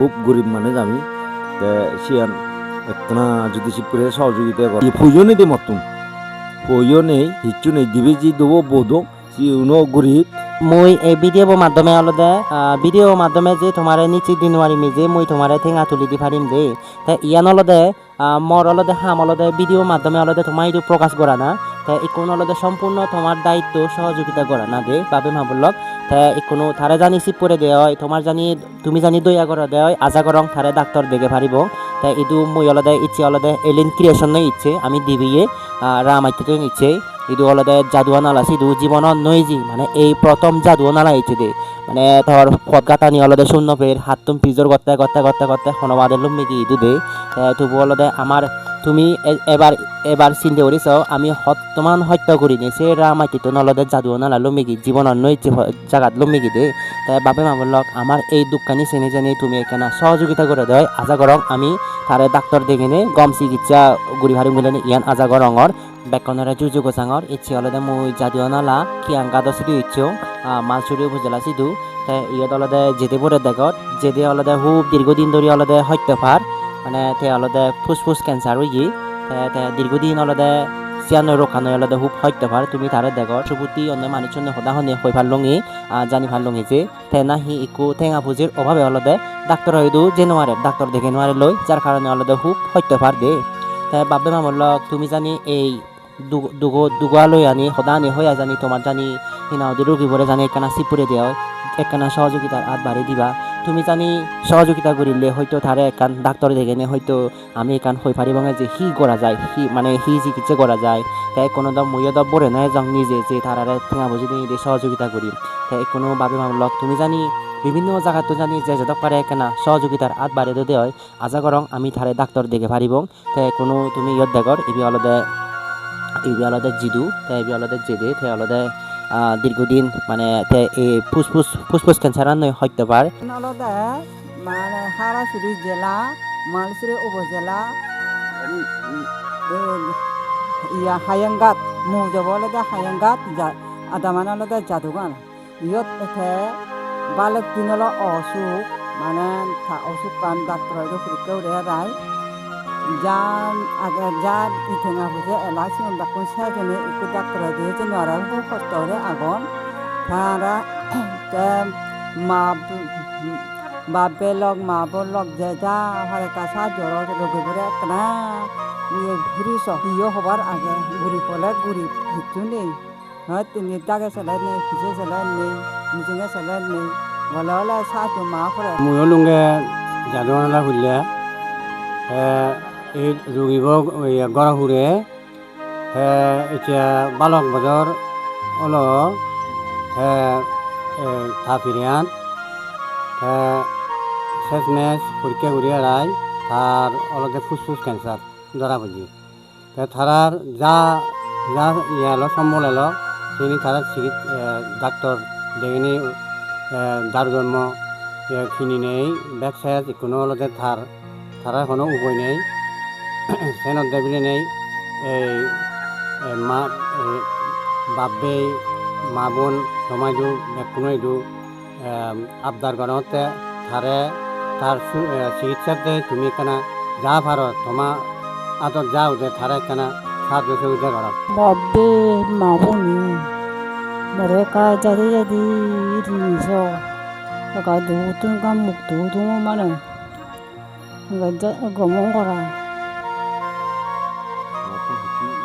খুব গরিব মানুষ আমি সিয়ান একটা যদি শিবপুরে সহযোগিতা করে পুজো নেই মতন পুজো নেই হিচ্ছু নেই দিবি যি দেবো বোধ সিউনো গরিব মই এই ভিডিও মাধ্যমে অলদে ভিডিও মাধ্যমে যে তোমারে নিচে দিন মারিমি যে মই তোমারে ঠেঙা তুলি দি পারিম যে তা ইয়ান অলদে মর অলদে হাম অলদে ভিডিও মাধ্যমে অলদে তোমার এইটো প্রকাশ করা না তা ইকোন অলদে সম্পূর্ণ তোমার দায়িত্ব সহযোগিতা করা না দে বাবে ভাবলক তা ইকোনো তারে জানি চিপরে দেয় হয় তোমার জানি তুমি জানি দয়া করে দেয় হয় আজা করং তারে ডাক্তার দেখে পারিব তা ইদু মই অলদে ইচ্ছে অলদে এলিন ক্রিয়েশন ইচ্ছে আমি দিবিয়ে রামাইতে ইচ্ছে ইদু অলদে জাদুয়া নালা সিদু জীবন নইজি মানে এই প্রথম জাদুয়া নালা ইচ্ছে দে মানে ধর পদগাতানি অলদে শূন্য ফের হাত তুম পিজর করতে করতে করতে করতে হনবাদের লম্বি কি ইদু দে তবু অলদে আমার তুমি এবার এবার চিন্তা করিস আমি বর্তমান হত্যা করিনি সে রামাইতে তো নলদে জাদুয়া নালা লম্বিকি জীবন নইছে জাগাত লম্বিকি দে তাই বাপে মা বললক আমার এই দুঃখানি চেনে জানি তুমি এখানে সহযোগিতা করে দেয় আজা করং আমি তারে ডাক্তার দেখে নে গম চিকিৎসা গুড়ি ভারি মিলে ইয়ান আজা করঙর বেকনরে জুজু গোসাঙর ইচ্ছে অলদে মুই জাদুয়া নালা খিয়াঙ্কা দশটি ইচ্ছো মালচুরি উপজেলা সিধু তাই ইয়ত অলদে যেতে পরে দেখত যেতে অলদে খুব দীর্ঘদিন ধরে অলদে হত্যা পার মানে তে অলদে ফুসফুস ক্যান্সার হয়ে দীর্ঘদিন অলদে চিয়ানো রোখানো অলদে খুব হত্যা পার তুমি তারে দেখত সুপুতি অন্য মানুষ সদা হনে হই ভাললঙি জানি ভাললঙি যে তে নাহি একু ঠেঙা পুঁজির অভাবে অলদে ডাক্তার হয়তো যে নোয়ারে ডাক্তার দেখে নোয়ারে লই যার কারণে অলদে খুব হত্যা পার দে তাই বাপে মামলক তুমি জানি এই দুগালৈ আনি সদা আনি হইয়া জানি তোমার জানি হিনাউদি রোগীবোৰে জানি একখানা চিপুৰে দিয়া হয় একখানা সহযোগিতার হাত বাড়ি দিবা তুমি জানি সহযোগিতা করিলে হয়তো তারে একান ডাক্তার দেখে নে হয়তো আমি একান হই পারিব যে হি করা যায় হি মানে হি চিকিৎসা করা যায় তাই কোনো দম মইয় দব বরে নাই যাং নিজে যে তারারে ঠেঙা বুঝি দিয়ে সহযোগিতা করি তাই কোনো ভাবে ভাবলক তুমি জানি বিভিন্ন জায়গাত তো জানি যে যতক পারে একখানা সহযোগিতার হাত বাড়ি দিতে হয় আশা করং আমি তারে ডাক্তার দেখে পারিব তাই কোনো তুমি ইয়ত দেখর ইবি আলাদা জিদু তাই ইবি আলাদা জেদে তাই আলাদা দীর্ঘদিন মানে এই ফুসফুস ক্যান্সার নয় হইতে পারে আলাদা মানে হারাসুরি জেলা মালসিরি উপজেলা ইয়া হায়াঙ্গাত মুজব আলাদা হায়াঙ্গাত আদামান আলাদা জাদুগান ইয়ত এতে বালক দিনল অসুখ মানে অসুখ কান ডাক্তার পরীক্ষা উড়ে রায় যান আগে যার ইথেঙা বুঝে এলাচি ডাক্তার সাজনে একটু ডাক্তার দিয়ে যে নরা খুব কষ্ট হলে আগুন তারা মা বাপে লগ মা বোন লগ যে যা হরে কাছা জ্বর রোগীবোরে একটা ইয়ে ঘুরি সহিও হবার আগে ঘুরি পলে ঘুরি ভিতু নেই হয় তিনি দাগে চালাই নেই ভিজে চালাই নেই মুজুঙে চালাই নেই বলে হলে সাহায্য মা করে ময়ো লুঙ্গে জাদুয়ানালা খুললে এই রোগীব গড় ঘুরে এতিয়া বালক বজর হল থাপিরিয়ান শেষমেশ পরীক্ষা করিয়া রায় তার অলগে ফুসফুস ক্যান্সার ধরা পড়ি তারার যা যা ইয়ালো সম্বল এলো তিনি তারা ডাক্তার দেখেনি দারগম্য খিনি নেই ব্যাক সাইড কোনো অলগে তারা কোনো উপায় নেই সেনত দেবিলে নেই এই মা বাপে মা বোন জমাই দিওঁ কোনো দিওঁ আবদার গণতে তারে তার চিকিৎসাতে তুমি কেনা যা ভারো তোমার আদর যাও যে তারা কেনা সাহায্য সুবিধা করো বাপে মা বোন মরে কা jadi rinso কা দুতুন কা মুক্ত তুমি মানে গমন করা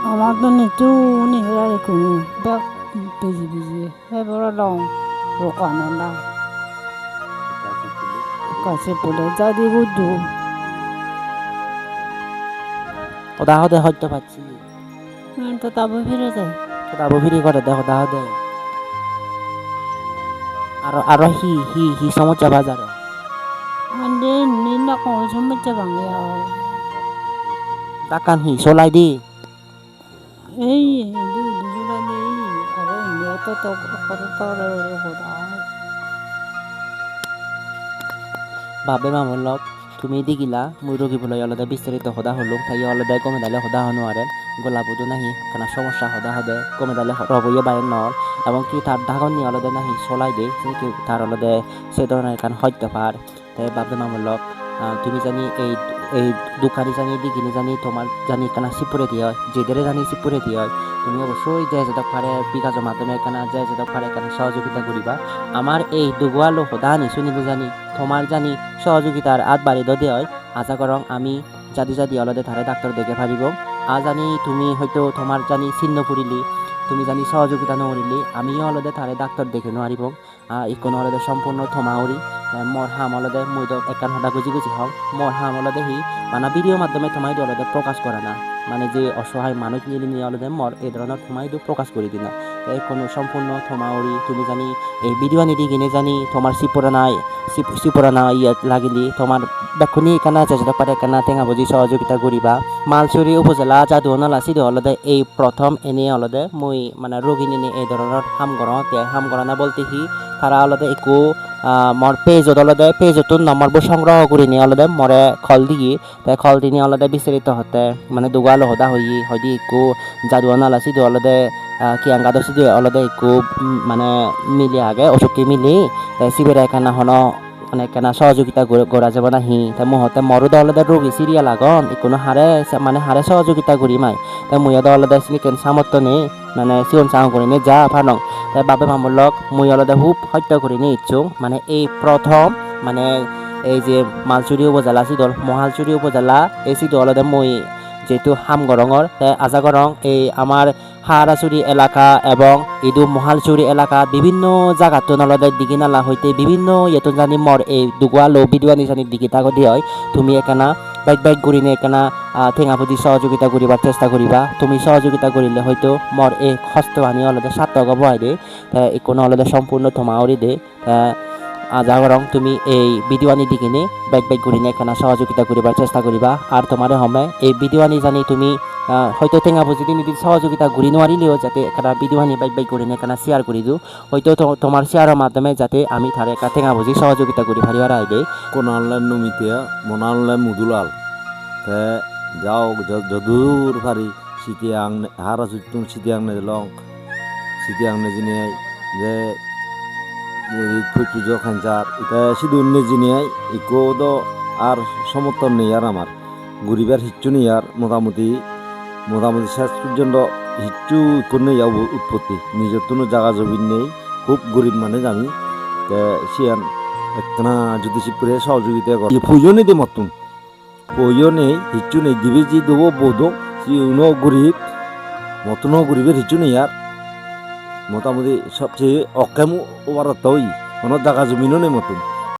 আমার তো নিচু নিহরা কোনো ব্যাগ বেজি বেজি এবার লং রোকানো না কাছে পড়ে যদি বুদ্ধু সদা সদে সত্য পাচ্ছি তো তাবো ফিরে যায় সদা বহিরি করে দে সদা সদে আৰু হি সমস্যা বাজার আন্দে নিনা কো সমস্যা ভাঙে টাকান হি চলাই দি এই দুজনা নেই আরে নিয়ত তো কত কথা বাবে মামলক তুমি দেখিলা মই রোগী বলে অলদে বিস্তারিত সদা হলো তাই অলদে কমে দালে সদা হনো আরে গোলাবুদু নাহি কেন সমস্যা সদা হদে কমে দালে রবইয় বাইর নর এবং কি তার ঢাকন নিয়ে অলদে নাহি চলাই দে কি তার অলদে সে ধরনের কান হত্যা পার তাই ভাবলাম আমার লগ তুমি জানি এই দোকানি জানি দিগিনি জানি তোমার জানি কেনা সিপুরে দিয়ে হয় যেদের জানি সিপুরে দিয়ে হয় তুমি অবশ্যই যে যেটা পারে বিকাশের মাধ্যমে কেনা যে যেটা পারে কেনা সহযোগিতা করিবা আমার এই দুগুয়ালো দানি শুনিলে জানি তোমার জানি সহযোগিতার আত বাড়ি দিয়ে হয় আশা করং আমি জাদি অলদে ধারে ডাক্তার দেখে পারিব জানি তুমি হয়তো তোমার জানি চিহ্ন পড়িলি তুমি জানি সহযোগিতা নকরিলি আমিও অলদে ধারে ডাক্তার দেখে নোৱাৰিব ইকোনো অলদে সম্পূর্ণ থমাউরি মোর হাম অলদে মই তো একান হদা গুজি হও মোর হাম অলদে হি মানে ভিডিও মাধ্যমে থমাই দিও অলদে প্রকাশ করে না মানে যে অসহায় মানুষ নিয়ে অলদে মর এই ধরনের থমাই দিও প্রকাশ করে দিনা কোনো সম্পূর্ণ থমাউরি তুমি জানি এই ভিডিও নিদি কিনে জানি তোমার সিপুরা নাই ইয়াত লাগিলি তোমার বেকুনি কানা চেষ্টা পারে কানা টেঙা বুজি সহযোগিতা করিবা মালচুরি উপজেলা যাদুনালা সিধে অলদে এই প্রথম এনে অলদে মই মানে রোগী নিয়ে এই ধরনের হাম গড়া না বলতে হি তারা অলদে একো মর পেজত অলদে পেজতুন নম্বরবোৰ সংগ্রহ করে নিয়ে অলদে মরে খল দিগি তাই খল দিনে অলদে বিস্তারিত হতে মানে দুগাল হদা হয়দি একো যাদুনালা সিধে অলদে কি আঙ্গাদ সিধে অলদে একো মানে মিলি আগে অসুখী মিলি তাই শিবিরে এখানে হন মানে কেনা সহযোগিতা করা যাব না হি তাই মুহূর্তে মরু দলদে রোগী সিরিয়াল আগন কোনো হারে সহযোগিতা করি মাই তাই মুয়া দলদে কেন সামর্থ্য নেই মানে সিওন চাও করে নে যা ফানং তাই বাবে মামুর লগ মুই অলদে হুপ হত্যা করে নিয়ে ইচ্ছুক মানে এই প্রথম মানে এই যে মালচুরি উপজেলা সিদল মহালচুরি উপজেলা এই সিদল অলদে মই যেহেতু হামগরঙর তাই আজাগরং এই আমার হারাচুরি এলাকা এবং ইদু মহালচুরি এলাকা বিভিন্ন জায়গাত নলদের দিঘি নালা হইতে বিভিন্ন ইয়েতো জানি মর এই দুগুয়ালো বিদুয়ানি জানি দিঘি থাকো দিয়ে হয় তুমি এখানা বাইক ঘুরিনে এখানা ঠেঙাপুজি সহযোগিতা করিবার চেষ্টা করিবা তুমি সহযোগিতা করিলে হয়তো মর এই হস্ত আনি অলদে সার্থক বহাই দে কোনো অলদে সম্পূর্ণ থমাউরি দে জাগরং তুমি এই ভিডিওয়ানি দিকিনে বাইক ঘুরিনে এখানে সহযোগিতা করিবার চেষ্টা করিবা আর তোমার হমে এই ভিডিওয়ানি জানি তুমি হয়তো টেঙা বুঝি দিন সহযোগিতা ঘুরি নোৱাৰিলেও যাতে একটা ভিডিওয়ানি বাইক ঘুরিনে এখানে শেয়ার করি দিও হয়তো তোমার শেয়ারের মাধ্যমে যাতে আমি তার একটা টেঙা বুঝি সহযোগিতা করি পারিবার আইদে কোন অনলাইন নমিতিয়া মনা অনলাইন মুদুলাল তে যাও যদুর পারি সিটি আং হারা সুতুন সিটি আংনে লং সিটি আংনে জিনে যে পুজো খাঞ্চার এটা শুধু অন্য জিনিয়াই ইকো তো আর সমর্থন নেই আর আমার গরিবের হিচ্ছু নেই আর মোটামুটি শেষ পর্যন্ত হিচ্ছু কোনো উৎপত্তি নিজের কোনো জায়গা জমিন নেই খুব গরিব মানুষ আমি সিয়ান একটা যদি সিপুরে সহযোগিতা করে প্রয়োজনে দিয়ে মতন প্রয়োজনে হিচ্ছু নেই দিবে যে দেবো বোধ সিউনো গরিব মতনও গরিবের হিচ্ছু নেই আর মোটামুটি সবচেয়ে অকেম ওভারতই কোনো জায়গা জমিনও নেই মতন